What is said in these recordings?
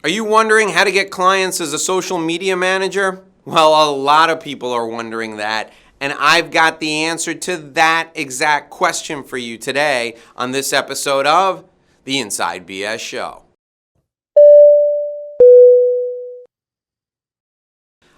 Are you wondering how to get clients as a social media manager? Well, a lot of people are wondering that, and I've got the answer to that exact question for you today on this episode of The Inside BS Show.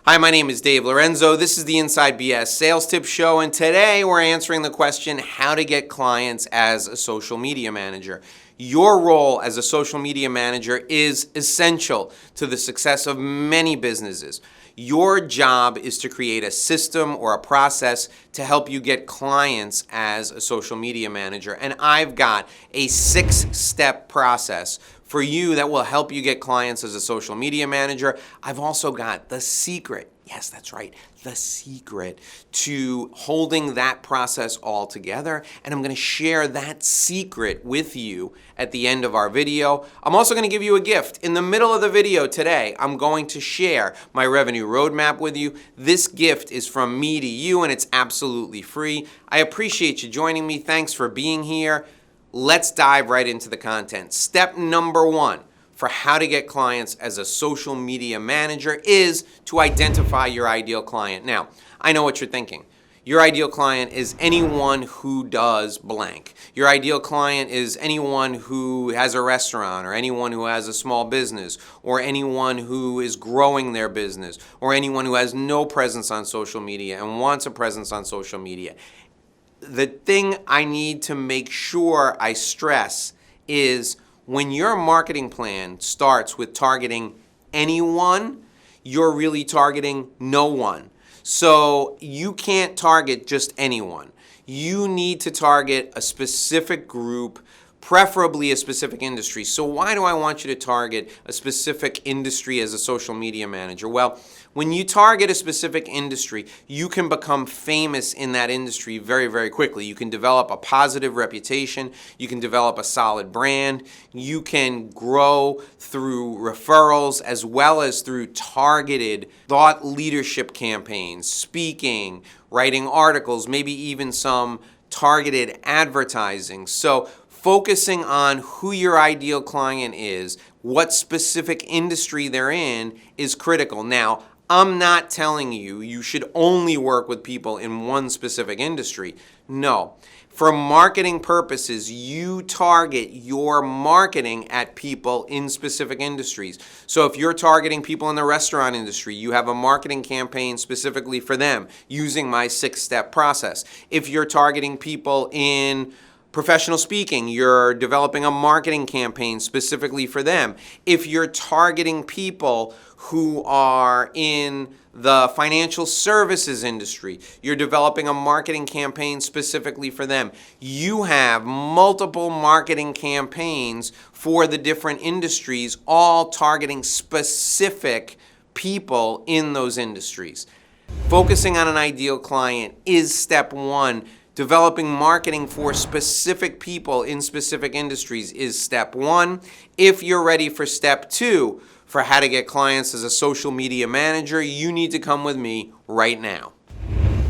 Hi, my name is Dave Lorenzo. This is the Inside BS Sales Tips Show, and today we're answering the question, how to get clients as a social media manager. Your role as a social media manager is essential to the success of many businesses. Your job is to create a system or a process to help you get clients as a social media manager. And I've got a 6-step process for you that will help you get clients as a social media manager. I've also got the secret. Yes, that's right. The secret to holding that process all together. And I'm going to share that secret with you at the end of our video. I'm also going to give you a gift. In the middle of the video today, I'm going to share my revenue roadmap with you. This gift is from me to you, and it's absolutely free. I appreciate you joining me. Thanks for being here. Let's dive right into the content. Step number 1 for how to get clients as a social media manager is to identify your ideal client. Now, I know what you're thinking. Your ideal client is anyone who does blank. Your ideal client is anyone who has a restaurant, or anyone who has a small business, or anyone who is growing their business, or anyone who has no presence on social media and wants a presence on social media. The thing I need to make sure I stress is when your marketing plan starts with targeting anyone, you're really targeting no one. So you can't target just anyone. You need to target a specific group, preferably a specific industry. So why do I want you to target a specific industry as a social media manager? Well, when you target a specific industry, you can become famous in that industry very, very quickly. You can develop a positive reputation. You can develop a solid brand. You can grow through referrals as well as through targeted thought leadership campaigns, speaking, writing articles, maybe even some targeted advertising. So focusing on who your ideal client is, what specific industry they're in, is critical. Now, I'm not telling you you should only work with people in one specific industry. No. For marketing purposes, you target your marketing at people in specific industries. So if you're targeting people in the restaurant industry, you have a marketing campaign specifically for them using my 6-step process. If you're targeting people in professional speaking, you're developing a marketing campaign specifically for them. If you're targeting people who are in the financial services industry, you're developing a marketing campaign specifically for them. You have multiple marketing campaigns for the different industries, all targeting specific people in those industries. Focusing on an ideal client is step 1. Developing marketing for specific people in specific industries is step 1. If you're ready for step 2, for how to get clients as a social media manager, you need to come with me right now.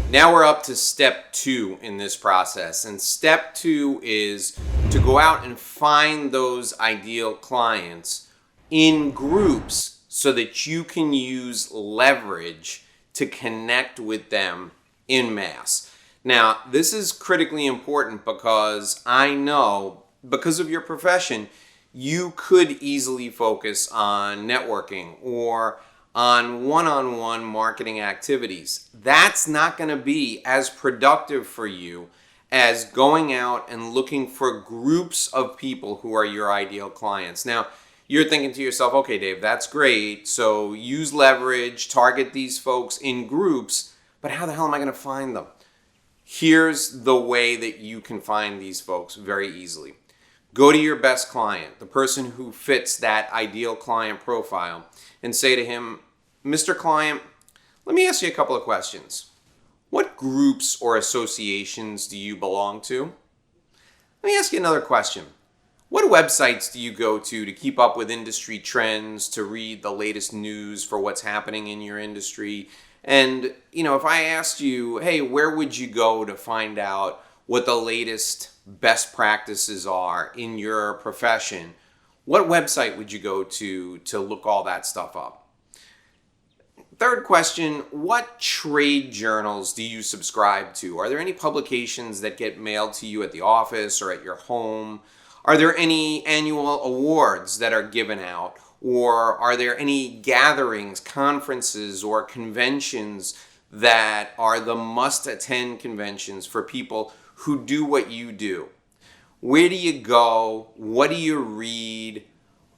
Now we're up to step 2 in this process. And step 2 is to go out and find those ideal clients in groups so that you can use leverage to connect with them en masse. Now, this is critically important because I know, because of your profession, you could easily focus on networking or on one-on-one marketing activities. That's not going to be as productive for you as going out and looking for groups of people who are your ideal clients. Now, you're thinking to yourself, okay, Dave, that's great. So use leverage, target these folks in groups, but how the hell am I going to find them? Here's the way that you can find these folks very easily. Go to your best client, the person who fits that ideal client profile, and say to him, Mr. Client, let me ask you a couple of questions. What groups or associations do you belong to? Let me ask you another question. What websites do you go to keep up with industry trends, to read the latest news for what's happening in your industry? And, if I asked you, hey, where would you go to find out what the latest best practices are in your profession? What website would you go to look all that stuff up? Third question, what trade journals do you subscribe to? Are there any publications that get mailed to you at the office or at your home? Are there any annual awards that are given out? Or are there any gatherings, conferences, or conventions that are the must-attend conventions for people who do what you do? Where do you go? What do you read?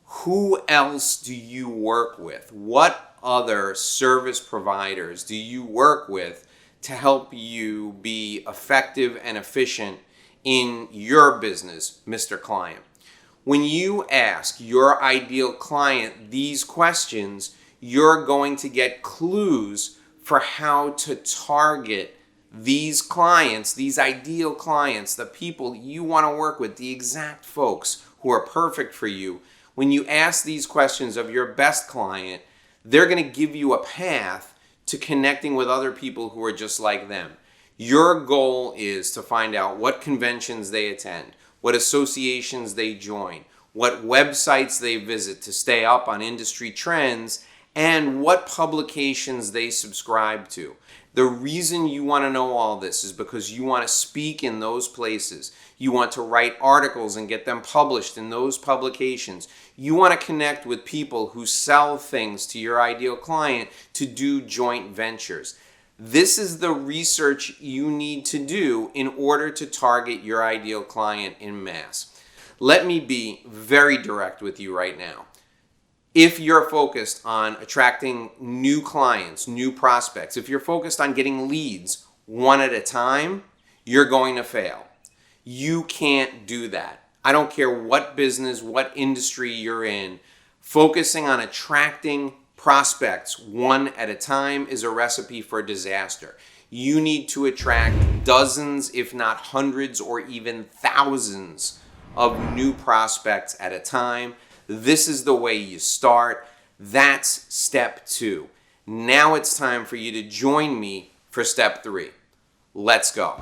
Who else do you work with? What other service providers do you work with to help you be effective and efficient in your business, Mr. Client? When you ask your ideal client these questions, you're going to get clues for how to target these clients, these ideal clients, the people you want to work with, the exact folks who are perfect for you. When you ask these questions of your best client, they're going to give you a path to connecting with other people who are just like them. Your goal is to find out what conventions they attend, what associations they join, what websites they visit to stay up on industry trends, and what publications they subscribe to. The reason you want to know all this is because you want to speak in those places. You want to write articles and get them published in those publications. You want to connect with people who sell things to your ideal client to do joint ventures. This is the research you need to do in order to target your ideal client en masse. Let me be very direct with you right now. If you're focused on attracting new clients, new prospects, if you're focused on getting leads one at a time, you're going to fail. You can't do that. I don't care what business, what industry you're in. Focusing on attracting prospects one at a time is a recipe for disaster. You need to attract dozens, if not hundreds, or even thousands of new prospects at a time. This is the way you start. That's step 2. Now it's time for you to join me for step 3. Let's go.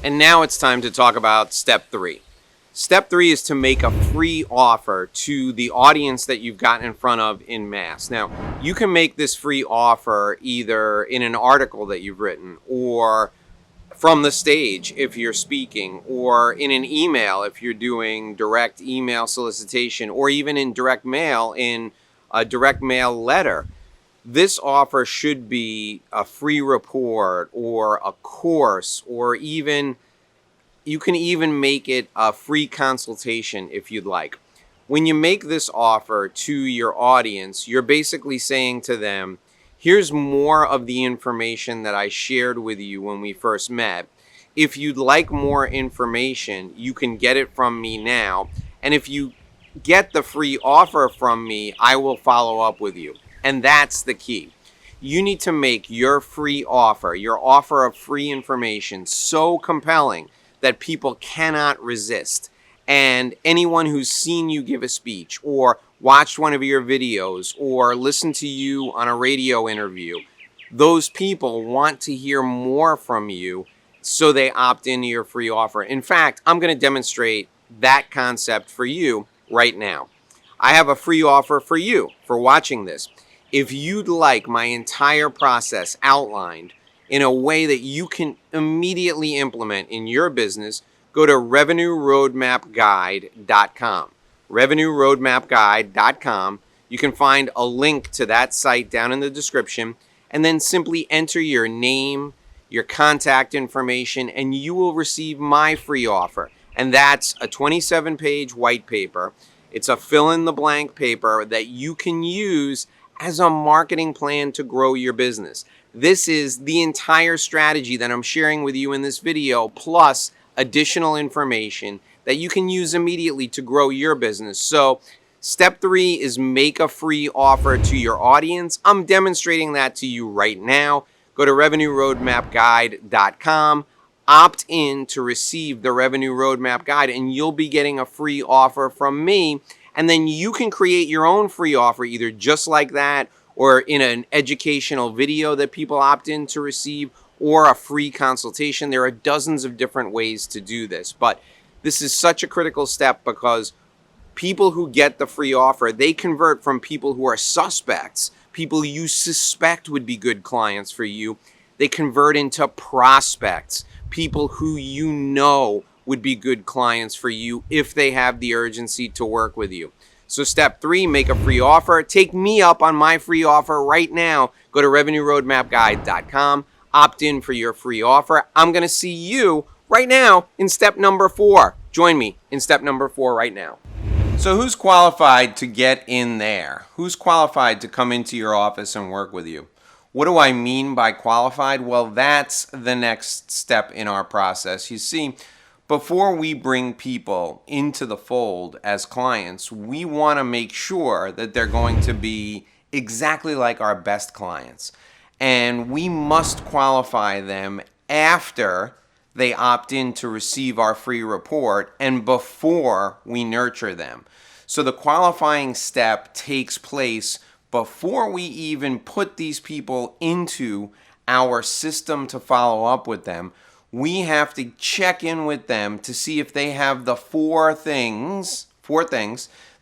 And now it's time to talk about step 3. Step 3 is to make a free offer to the audience that you've gotten in front of en masse. Now, you can make this free offer either in an article that you've written, or from the stage if you're speaking, or in an email if you're doing direct email solicitation, or even in direct mail in a direct mail letter. This offer should be a free report or a course, or even you can even make it a free consultation if you'd like. When you make this offer to your audience, you're basically saying to them, here's more of the information that I shared with you when we first met. If you'd like more information, you can get it from me now. And if you get the free offer from me, I will follow up with you. And that's the key. You need to make your free offer, your offer of free information, so compelling that people cannot resist. And anyone who's seen you give a speech, or watched one of your videos, or listened to you on a radio interview, those people want to hear more from you, so they opt into your free offer. In fact, I'm going to demonstrate that concept for you right now. I have a free offer for you for watching this. If you'd like my entire process outlined in a way that you can immediately implement in your business, go to revenueroadmapguide.com. revenueroadmapguide.com. You can find a link to that site down in the description, and then simply enter your name, your contact information, and you will receive my free offer. And that's a 27-page white paper. It's a fill-in-the-blank paper that you can use as a marketing plan to grow your business. This is the entire strategy that I'm sharing with you in this video, plus additional information that you can use immediately to grow your business. So step 3 is make a free offer to your audience. I'm demonstrating that to you right now. Go to revenueroadmapguide.com, opt in to receive the Revenue Roadmap Guide, and you'll be getting a free offer from me. And then you can create your own free offer, either just like that, or in an educational video that people opt in to receive, or a free consultation. There are dozens of different ways to do this, but this is such a critical step because People who get the free offer, they convert from people who are suspects, people you suspect would be good clients for you. They convert into prospects, people who you know would be good clients for you if they have the urgency to work with you. So step 3, make a free offer. Take me up on my free offer right now. Go to revenueroadmapguide.com, opt in for your free offer. I'm going to see you right now in step number 4. Join me in step number 4 right now. So who's qualified to get in there? Who's qualified to come into your office and work with you? What do I mean by qualified? Well, that's the next step in our process. You see, before we bring people into the fold as clients, we want to make sure that they're going to be exactly like our best clients. And we must qualify them after they opt in to receive our free report and before we nurture them. So the qualifying step takes place before we even put these people into our system to follow up with them. We have to check in with them to see if they have the four things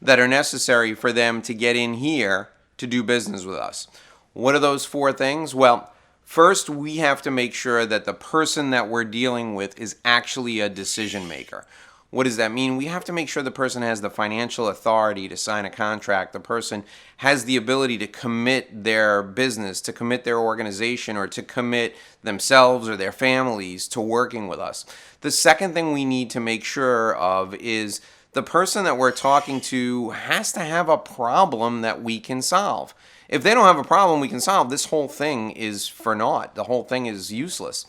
that are necessary for them to get in here to do business with us. What are those 4 things? Well, first, we have to make sure that the person that we're dealing with is actually a decision maker. What does that mean? We have to make sure the person has the financial authority to sign a contract. The person has the ability to commit their business, to commit their organization, or to commit themselves or their families to working with us. The second thing we need to make sure of is the person that we're talking to has to have a problem that we can solve. If they don't have a problem we can solve, this whole thing is for naught. The whole thing is useless.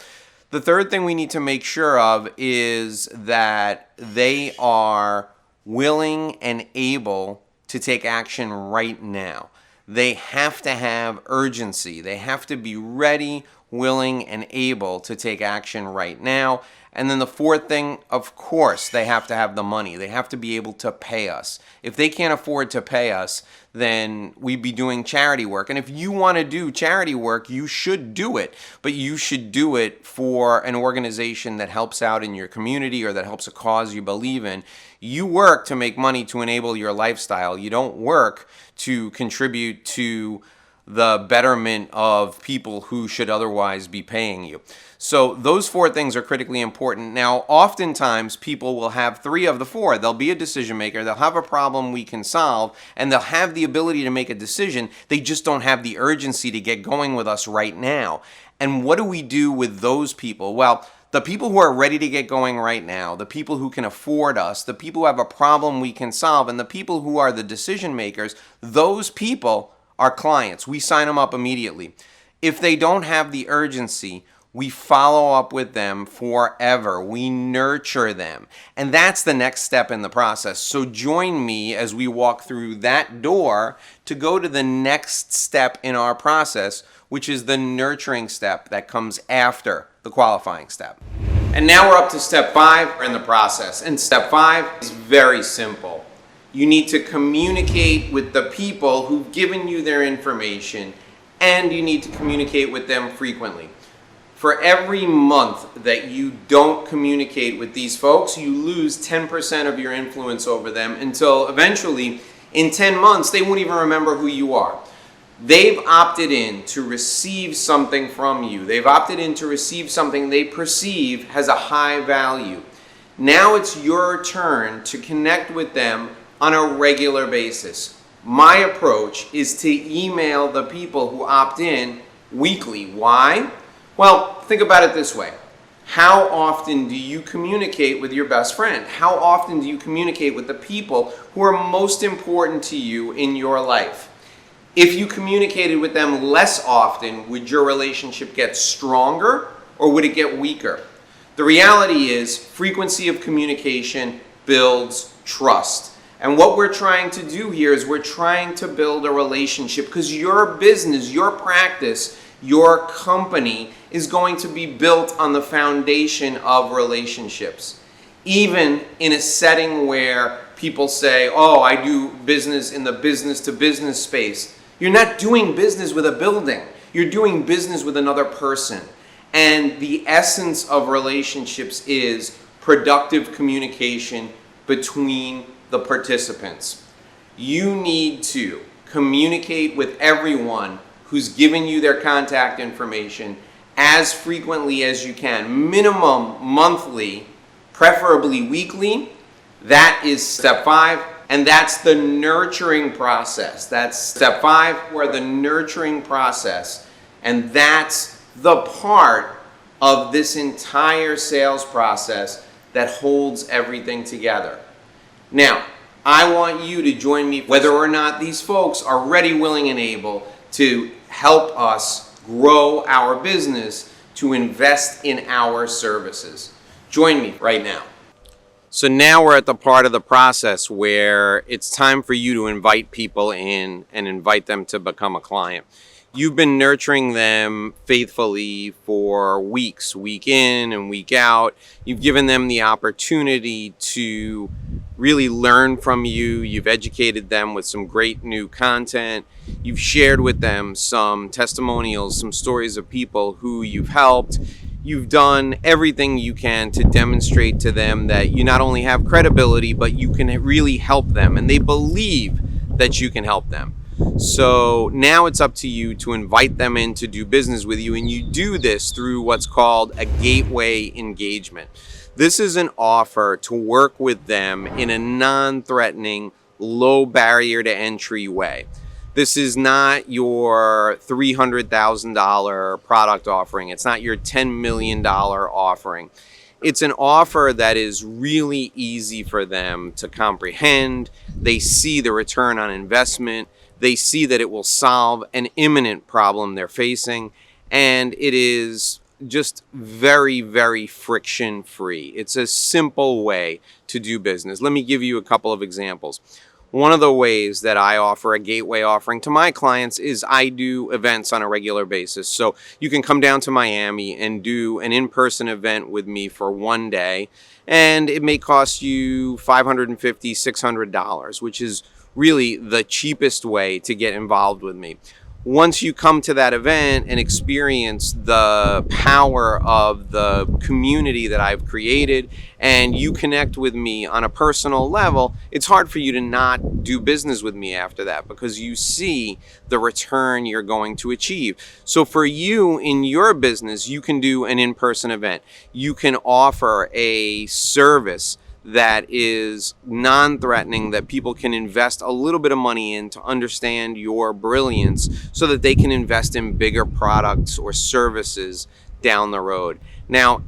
The third thing we need to make sure of is that they are willing and able to take action right now. They have to have urgency. They have to be ready, willing, and able to take action right now. And then the fourth thing, of course, they have to have the money. They have to be able to pay us. If they can't afford to pay us, then we'd be doing charity work. And if you want to do charity work, you should do it. But you should do it for an organization that helps out in your community or that helps a cause you believe in. You work to make money to enable your lifestyle. You don't work to contribute to the betterment of people who should otherwise be paying you. So those 4 things are critically important. Now, oftentimes people will have 3 of the 4. They'll be a decision maker, they'll have a problem we can solve, and they'll have the ability to make a decision. They just don't have the urgency to get going with us right now. And what do we do with those people? Well, the people who are ready to get going right now, the people who can afford us, the people who have a problem we can solve, and the people who are the decision makers, those people are clients. We sign them up immediately. If they don't have the urgency, we follow up with them forever. We nurture them. And that's the next step in the process. So join me as we walk through that door to go to the next step in our process, which is the nurturing step that comes after the qualifying step. And now we're up to step 5 in the process. And step 5 is very simple. You need to communicate with the people who've given you their information, and you need to communicate with them frequently. For every month that you don't communicate with these folks, you lose 10% of your influence over them until eventually, in 10 months, they won't even remember who you are. They've opted in to receive something from you. They've opted in to receive something they perceive has a high value. Now it's your turn to connect with them on a regular basis. My approach is to email the people who opt in weekly. Why? Well, think about it this way. How often do you communicate with your best friend? How often do you communicate with the people who are most important to you in your life? If you communicated with them less often, would your relationship get stronger or would it get weaker? The reality is, frequency of communication builds trust. And what we're trying to do here is we're trying to build a relationship because your business, your practice, your company is going to be built on the foundation of relationships. Even in a setting where people say, oh, I do business in the business to business space. You're not doing business with a building. You're doing business with another person. And the essence of relationships is productive communication between the participants. You need to communicate with everyone who's given you their contact information as frequently as you can, minimum monthly, preferably weekly. That is step 5, and that's the nurturing process. That's step 5, where the nurturing process, and that's the part of this entire sales process that holds everything together. Now, I want you to join me whether or not these folks are ready, willing, and able to help us grow our business, to invest in our services. Join me right now. So now we're at the part of the process where it's time for you to invite people in and invite them to become a client. You've been nurturing them faithfully for weeks, week in and week out. You've given them the opportunity to really learn from you. You've educated them with some great new content. You've shared with them some testimonials, some stories of people who you've helped. You've done everything you can to demonstrate to them that you not only have credibility, but you can really help them, and they believe that you can help them. So now it's up to you to invite them in to do business with you, and you do this through what's called a gateway engagement. This is an offer to work with them in a non-threatening, low barrier to entry way. This is not your $300,000 product offering. It's not your $10 million offering. It's an offer that is really easy for them to comprehend. They see the return on investment. They see that it will solve an imminent problem they're facing, and it is just very, very friction-free. It's a simple way to do business. Let me give you a couple of examples. One of the ways that I offer a gateway offering to my clients is I do events on a regular basis. So you can come down to Miami and do an in-person event with me for one day, and it may cost you $550, $600, which is really the cheapest way to get involved with me. Once you come to that event and experience the power of the community that I've created, and you connect with me on a personal level, it's hard for you to not do business with me after that, because you see the return you're going to achieve. So for you in your business, you can do an in-person event. You can offer a service that is non-threatening, that people can invest a little bit of money in to understand your brilliance so that they can invest in bigger products or services down the road. Now,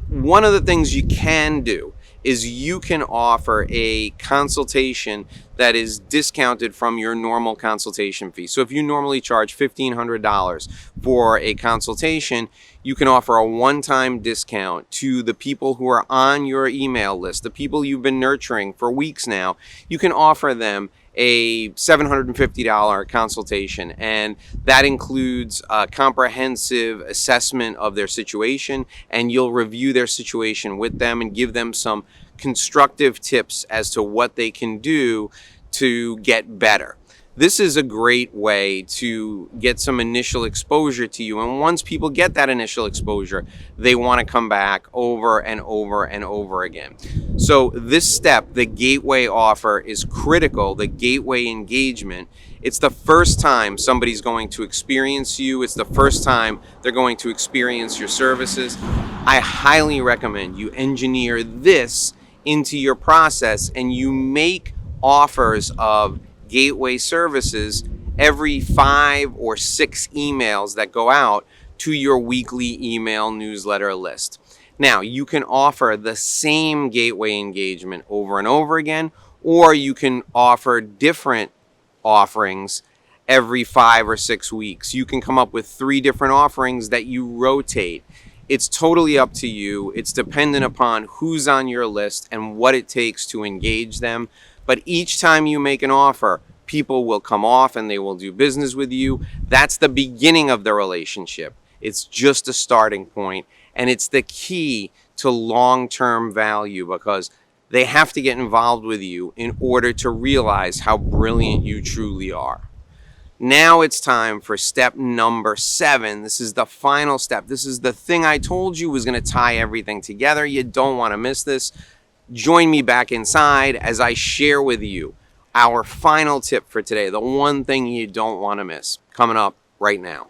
one of the things you can do is you can offer a consultation that is discounted from your normal consultation fee. So if you normally charge $1,500 for a consultation, you can offer a one-time discount to the people who are on your email list, the people you've been nurturing for weeks now. You can offer them a $750 consultation, and that includes a comprehensive assessment of their situation, and you'll review their situation with them and give them some constructive tips as to what they can do to get better. This is a great way to get some initial exposure to you, and once people get that initial exposure, they want to come back over and over and over again. So this step, the gateway offer, is critical. The gateway engagement, it's the first time somebody's going to experience you. It's the first time they're going to experience your services. I highly recommend you engineer this into your process, and you make offers of gateway services every 5 or 6 emails that go out to your weekly email newsletter list. Now, you can offer the same gateway engagement over and over again, or you can offer different offerings every 5 or 6 weeks. You can come up with 3 different offerings that you rotate. It's totally up to you. It's dependent upon who's on your list and what it takes to engage them. But each time you make an offer, people will come off and they will do business with you. That's the beginning of the relationship. It's just a starting point, and it's the key to long-term value, because they have to get involved with you in order to realize how brilliant you truly are. Now it's time for step number 7. This is the final step. This is the thing I told you was going to tie everything together. You don't want to miss this. Join me back inside as I share with you our final tip for today, the one thing you don't want to miss, coming up right now.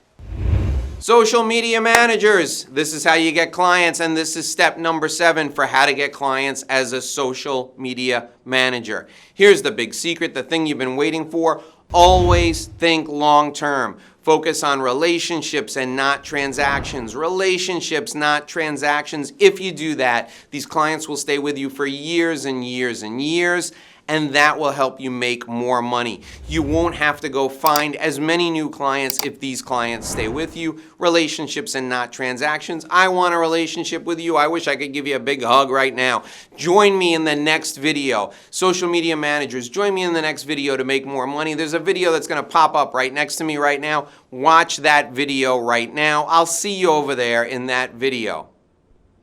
Social media managers, this is how you get clients, and this is step number 7 for how to get clients as a social media manager. Here's the big secret, the thing you've been waiting for. Always think long term. Focus on relationships and not transactions. Relationships, not transactions. If you do that, these clients will stay with you for years and years and years, and that will help you make more money. You won't have to go find as many new clients if these clients stay with you. Relationships and not transactions. I want a relationship with you. I wish I could give you a big hug right now. Join me in the next video. Social media managers, join me in the next video to make more money. There's a video that's going to pop up right next to me right now. Watch that video right now. I'll see you over there in that video.